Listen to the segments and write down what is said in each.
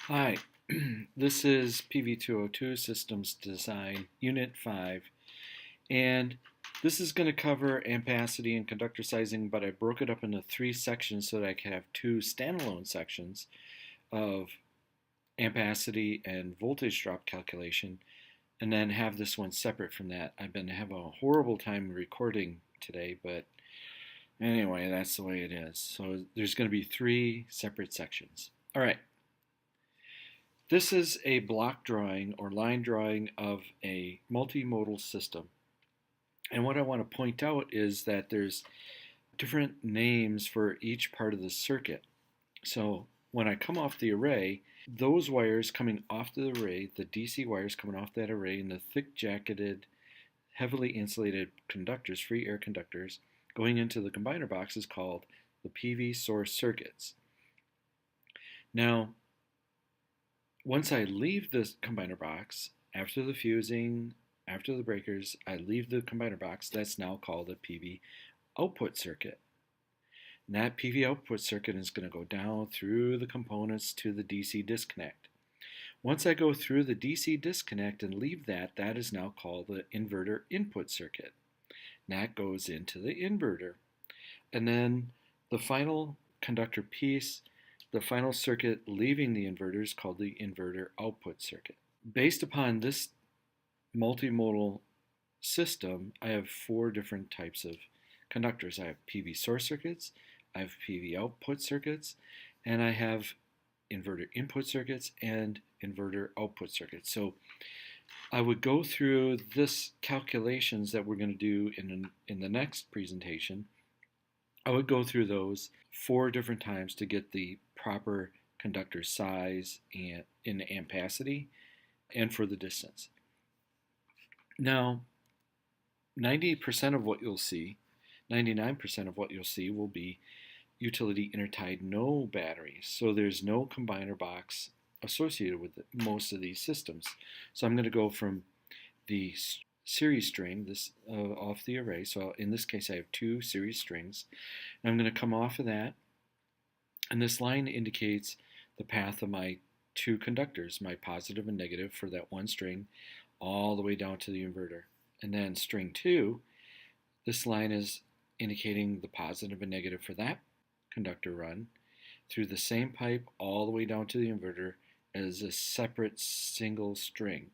Hi, this is PV202 Systems Design Unit 5, and this is going to cover ampacity and conductor sizing, but I broke it up into three sections so that I could have two standalone sections of ampacity and voltage drop calculation, and then have this one separate from that. I've been having a horrible time recording today, but anyway, that's the way it is. So there's going to be three separate sections. All right. This is a block drawing or line drawing of a multimodal system. And what I want to point out is that there's different names for each part of the circuit. So when I come off the array, those wires coming off the array, the DC wires coming off that array, and the thick jacketed, heavily insulated conductors, free air conductors, going into the combiner box is called the PV source circuits. Now, once I leave the combiner box, after the fusing, after the breakers, I leave the combiner box. That's now called a PV output circuit. And that PV output circuit is going to go down through the components to the DC disconnect. Once I go through the DC disconnect and leave that, that is now called the inverter input circuit. And that goes into the inverter. And then the final conductor piece, the final circuit leaving the inverter is called the inverter output circuit. Based upon this multimodal system, I have four different types of conductors. I have PV source circuits, I have PV output circuits, and I have inverter input circuits and inverter output circuits. So I would go through this calculations that we're going to do in the next presentation. I would go through those four different times to get the proper conductor size and in ampacity and for the distance. Now, 90% of what you'll see, 99% of what you'll see will be utility intertied no batteries. So there's no combiner box associated with most of these systems. So I'm going to go from the series string this off the array. So in this case I have two series strings. And I'm going to come off of that, and this line indicates the path of my two conductors, my positive and negative for that one string, all the way down to the inverter. And then string 2, this line is indicating the positive and negative for that conductor run through the same pipe all the way down to the inverter as a separate single string.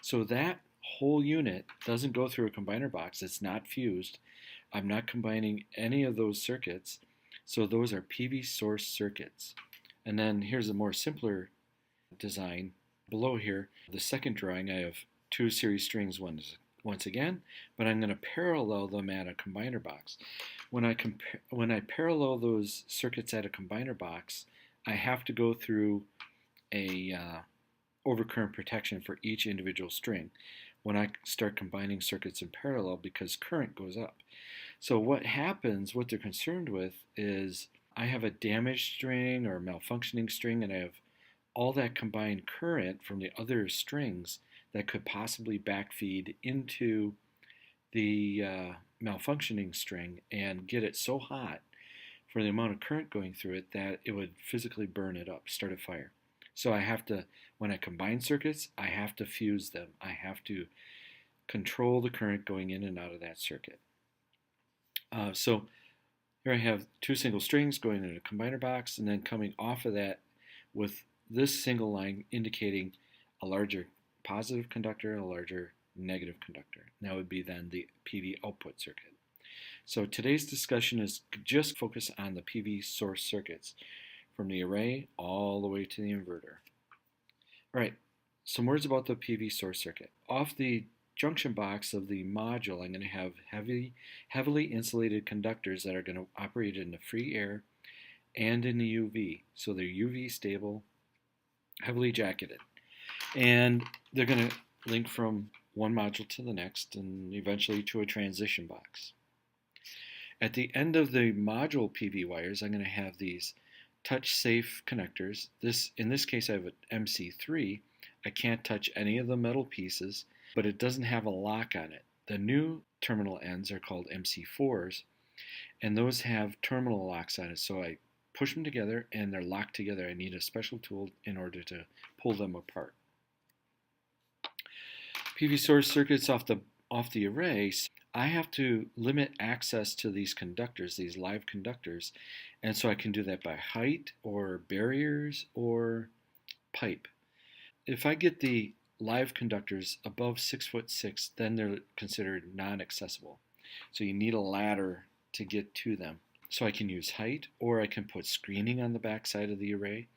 So that whole unit doesn't go through a combiner box. It's not fused. I'm not combining any of those circuits. So those are PV source circuits. And then here's a more simpler design. Below here, the second drawing, I have two series strings once again, but I'm going to parallel them at a combiner box. When I parallel those circuits at a combiner box, I have to go through a overcurrent protection for each individual string when I start combining circuits in parallel because current goes up. So what happens, what they're concerned with is I have a damaged string or malfunctioning string, and I have all that combined current from the other strings that could possibly backfeed into the malfunctioning string and get it so hot for the amount of current going through it that it would physically burn it up, start a fire. So I have to, when I combine circuits, I have to fuse them. I have to control the current going in and out of that circuit. So here I have two single strings going in a combiner box, and then coming off of that with this single line indicating a larger positive conductor and a larger negative conductor. That would be then the PV output circuit. So today's discussion is just focused on the PV source circuits from the array all the way to the inverter. All right, some words about the PV source circuit. Off the junction box of the module, I'm going to have heavily insulated conductors that are going to operate in the free air and in the UV. So they're UV stable, heavily jacketed. And they're going to link from one module to the next and eventually to a transition box. At the end of the module PV wires, I'm going to have these touch-safe connectors. In this case, I have an MC3. I can't touch any of the metal pieces, but it doesn't have a lock on it. The new terminal ends are called MC4s, and those have terminal locks on it. So I push them together and they're locked together. I need a special tool in order to pull them apart. PV source circuits off the array, I have to limit access to these conductors, these live conductors, and so I can do that by height or barriers or pipe. If I get the live conductors above 6'6", then they're considered non-accessible. So you need a ladder to get to them. So I can use height, or I can put screening on the back side of the array,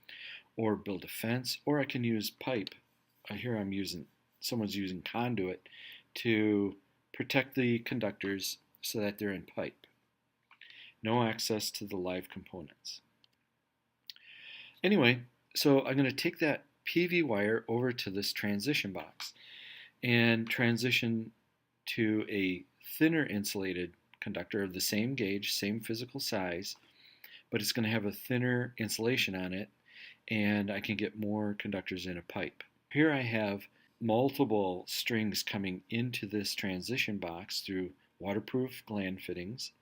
or build a fence, or I can use pipe. Here someone's using conduit to protect the conductors so that they're in pipe. No access to the live components. Anyway, so I'm going to take that PV wire over to this transition box and transition to a thinner insulated conductor of the same gauge, same physical size, but it's going to have a thinner insulation on it, and I can get more conductors in a pipe. Here I have multiple strings coming into this transition box through waterproof gland fittings.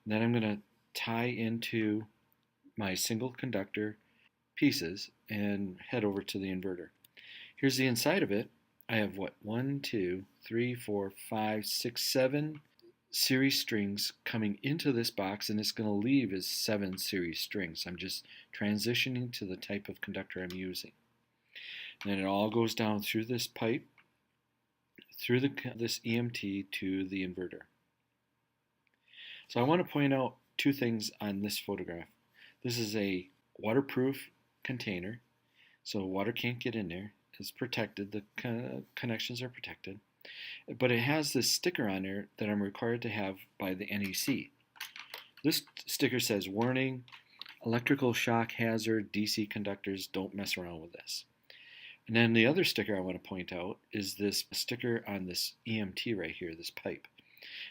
And then I'm going to tie into my single conductor pieces and head over to the inverter. Here's the inside of it. I have 1, 2, 3, 4, 5, 6, 7 series strings coming into this box, and it's going to leave as 7 series strings. I'm just transitioning to the type of conductor I'm using. And then it all goes down through this pipe, through this EMT to the inverter. So I want to point out two things on this photograph. This is a waterproof container, so water can't get in there. It's protected, the connections are protected. But it has this sticker on there that I'm required to have by the NEC. This sticker says, warning, electrical shock hazard, DC conductors, don't mess around with this. And then the other sticker I want to point out is this sticker on this EMT right here, this pipe.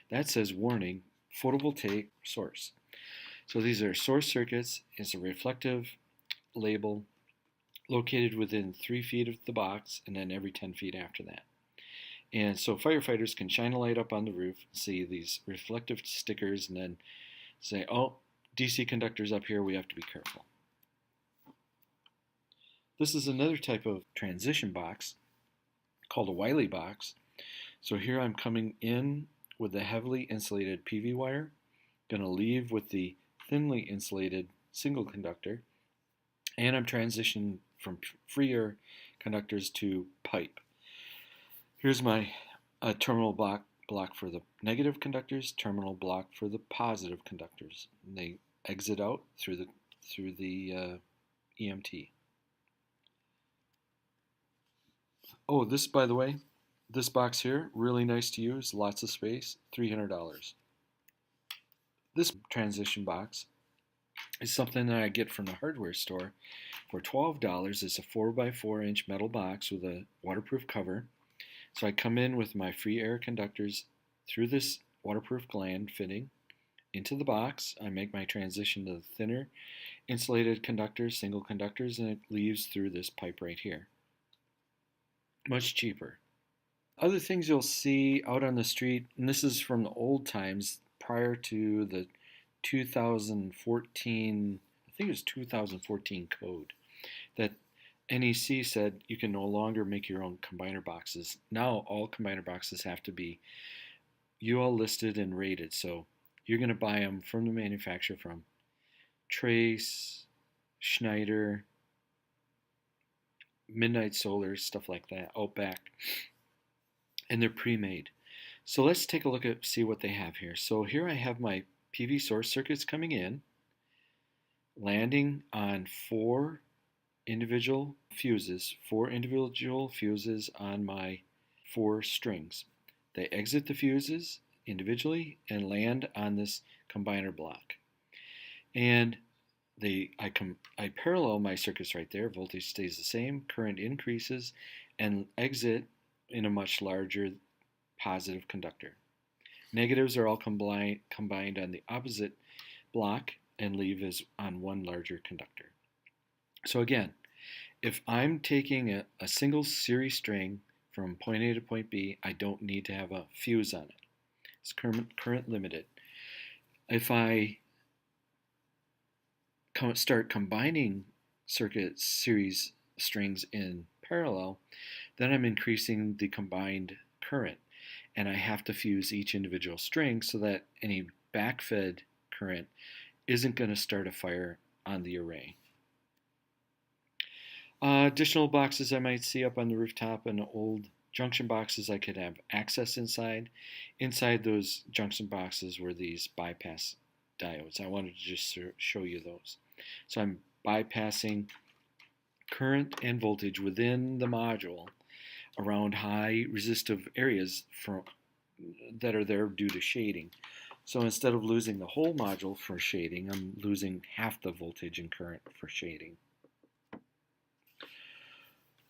That says, warning, photovoltaic source. So these are source circuits. It's a reflective label located within 3 feet of the box and then every 10 feet after that. And so firefighters can shine a light up on the roof, see these reflective stickers, and then say, oh, DC conductors up here, we have to be careful. This is another type of transition box called a Wiley box. So here I'm coming in with the heavily insulated PV wire, going to leave with the thinly insulated single conductor, and I'm transitioning from free air conductors to pipe. Here's my terminal block for the negative conductors, terminal block for the positive conductors. And they exit out through the EMT. Oh, this, by the way, this box here, really nice to use, lots of space, $300. This transition box is something that I get from the hardware store for $12. It's a 4x4 inch metal box with a waterproof cover. So I come in with my free air conductors through this waterproof gland fitting into the box. I make my transition to the thinner insulated conductors, single conductors, and it leaves through this pipe right here. Much cheaper. Other things you'll see out on the street, and this is from the old times prior to the 2014, I think it was 2014 code, that NEC said you can no longer make your own combiner boxes. Now all combiner boxes have to be UL listed and rated, so you're going to buy them from the manufacturer from Trace, Schneider, Midnight Solar, stuff like that, Outback, and they're pre-made. So let's take a look at see what they have here. So here I have my PV source circuits coming in, landing on 4 individual fuses on my 4 strings. They exit the fuses individually and land on this combiner block. And I parallel my circuits right there. Voltage stays the same, current increases, and exit in a much larger positive conductor. Negatives are all combined on the opposite block and leave as on one larger conductor. So again, if I'm taking a single series string from point A to point B, I don't need to have a fuse on it. It's current limited. If I start combining circuit series strings in parallel, then I'm increasing the combined current. And I have to fuse each individual string so that any backfed current isn't going to start a fire on the array. Additional boxes I might see up on the rooftop and old junction boxes I could have access inside. Inside those junction boxes were these bypass diodes. I wanted to just show you those. So I'm bypassing current and voltage within the module around high resistive areas that are there due to shading. So instead of losing the whole module for shading, I'm losing half the voltage and current for shading.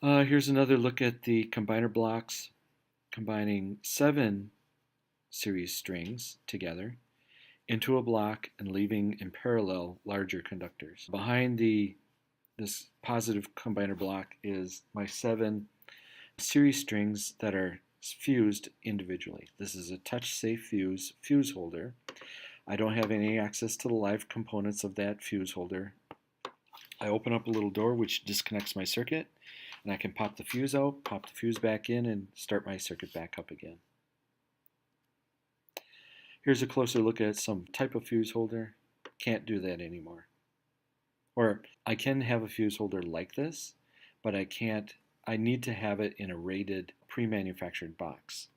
Here's another look at the combiner blocks, combining 7 series strings together into a block and leaving in parallel larger conductors. Behind this positive combiner block is my 7 series strings that are fused individually. This is a touch-safe fuse holder. I don't have any access to the live components of that fuse holder. I open up a little door which disconnects my circuit, and I can pop the fuse out, pop the fuse back in, and start my circuit back up again. Here's a closer look at some type of fuse holder. Can't do that anymore. Or I can have a fuse holder like this, but I need to have it in a rated pre-manufactured box.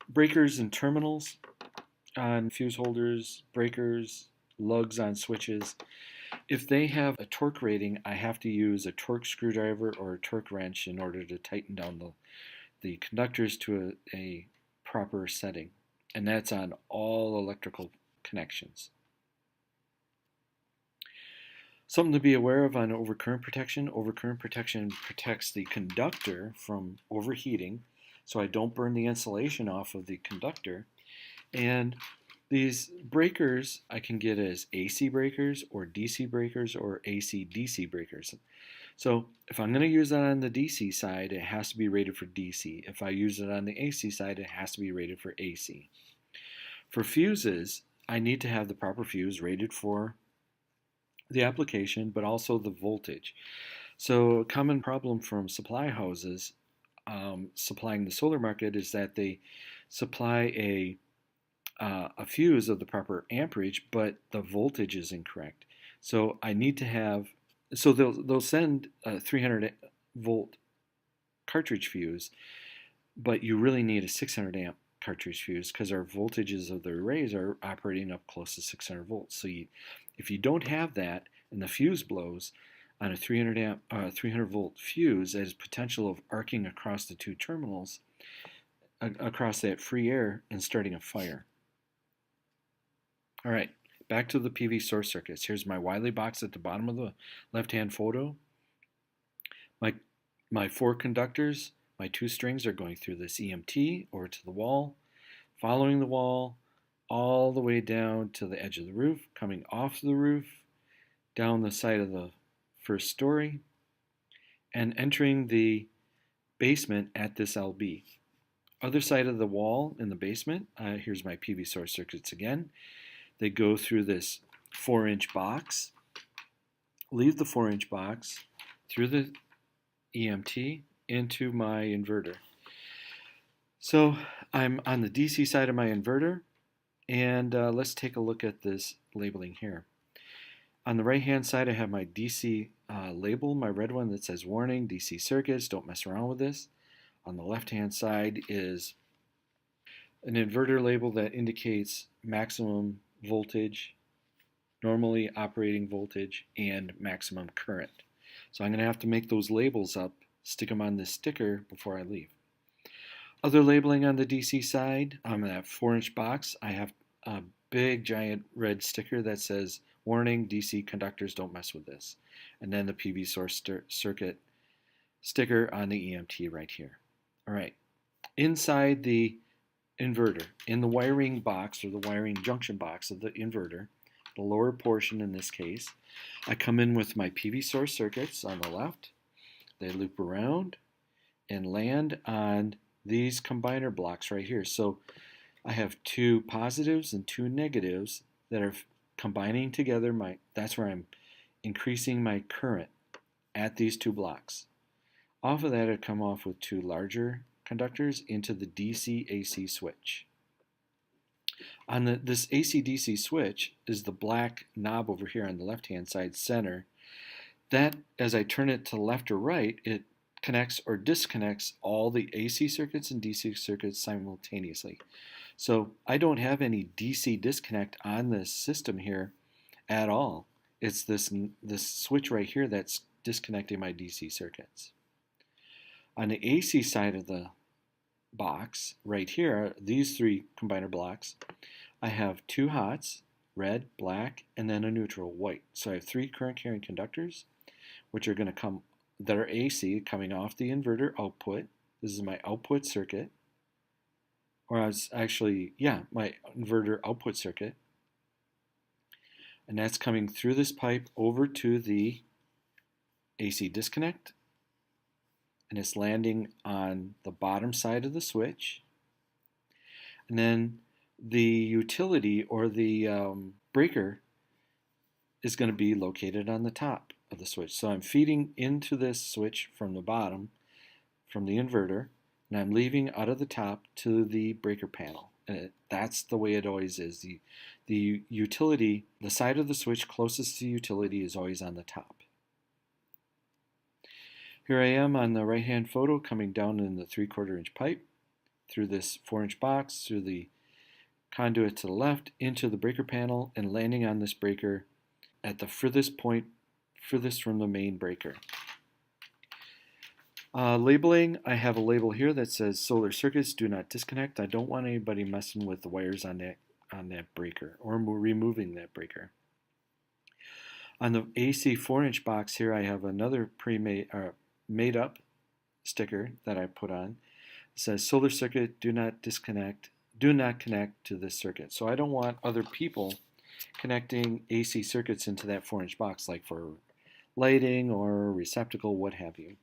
Breakers and terminals on fuse holders, breakers, lugs on switches. If they have a torque rating, I have to use a torque screwdriver or a torque wrench in order to tighten down the conductors to a proper setting. And that's on all electrical connections. Something to be aware of on overcurrent protection. Overcurrent protection protects the conductor from overheating, so I don't burn the insulation off of the conductor. And these breakers I can get as AC breakers or DC breakers or AC-DC breakers. So if I'm going to use that on the DC side, it has to be rated for DC. If I use it on the AC side, it has to be rated for AC. For fuses, I need to have the proper fuse rated for the application, but also the voltage. So a common problem from supply houses supplying the solar market is that they supply a fuse of the proper amperage, but the voltage is incorrect. So I need to have, so they'll send a 300 volt cartridge fuse, but you really need a 600 amp cartridge fuse because our voltages of the arrays are operating up close to 600 volts. So if you don't have that and the fuse blows on a 300 volt fuse, that has potential of arcing across the two terminals, across that free air and starting a fire. All right, back to the PV source circuits. Here's my Wiley box at the bottom of the left-hand photo. My 4 conductors, my 2 strings are going through this EMT over to the wall, following the wall, all the way down to the edge of the roof, coming off the roof, down the side of the first story, and entering the basement at this LB. Other side of the wall in the basement, here's my PV source circuits again. They go through this 4-inch box, leave the 4-inch box, through the EMT, into my inverter. So I'm on the DC side of my inverter, and let's take a look at this labeling here. On the right hand side I have my DC label, my red one that says warning, DC circuits, don't mess around with this. On the left hand side is an inverter label that indicates maximum voltage, normally operating voltage, and maximum current. So I'm going to have to make those labels up, stick them on this sticker before I leave. Other labeling on the DC side, on that 4-inch box, I have a big giant red sticker that says warning, DC conductors, don't mess with this. And then the PV source circuit sticker on the EMT right here. All right, inside the inverter, in the wiring box or the wiring junction box of the inverter, the lower portion in this case, I come in with my PV source circuits on the left. They loop around and land on these combiner blocks right here. So I have 2 positives and 2 negatives that are combining together that's where I'm increasing my current at these two blocks. Off of that, I come off with two larger conductors into the DC-AC switch. On this AC-DC switch is the black knob over here on the left-hand side center. That, as I turn it to left or right, it connects or disconnects all the AC circuits and DC circuits simultaneously. So I don't have any DC disconnect on this system here at all. It's this switch right here that's disconnecting my DC circuits. On the AC side of the box, right here, these three combiner blocks, I have two hots, red, black, and then a neutral, white. So I have three current carrying conductors, which are going to come, that are AC, coming off the inverter output. This is my output circuit. Or I was actually, my inverter output circuit. And that's coming through this pipe over to the AC disconnect. And it's landing on the bottom side of the switch. And then the utility or the breaker is going to be located on the top of the switch. So I'm feeding into this switch from the bottom, from the inverter, and I'm leaving out of the top to the breaker panel. And that's the way it always is. The utility, the side of the switch closest to utility is always on the top. Here I am on the right-hand photo coming down in the 3/4 inch pipe through this 4-inch box, through the conduit to the left, into the breaker panel, and landing on this breaker at the furthest point, furthest from the main breaker. Labeling, I have a label here that says solar circuits do not disconnect. I don't want anybody messing with the wires on that breaker or removing that breaker. On the AC 4-inch box here, I have another made up sticker that I put on. It says solar circuit do not disconnect, do not connect to this circuit. So I don't want other people connecting AC circuits into that 4-inch box, like for lighting or receptacle, what have you.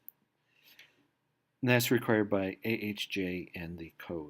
And that's required by AHJ and the code.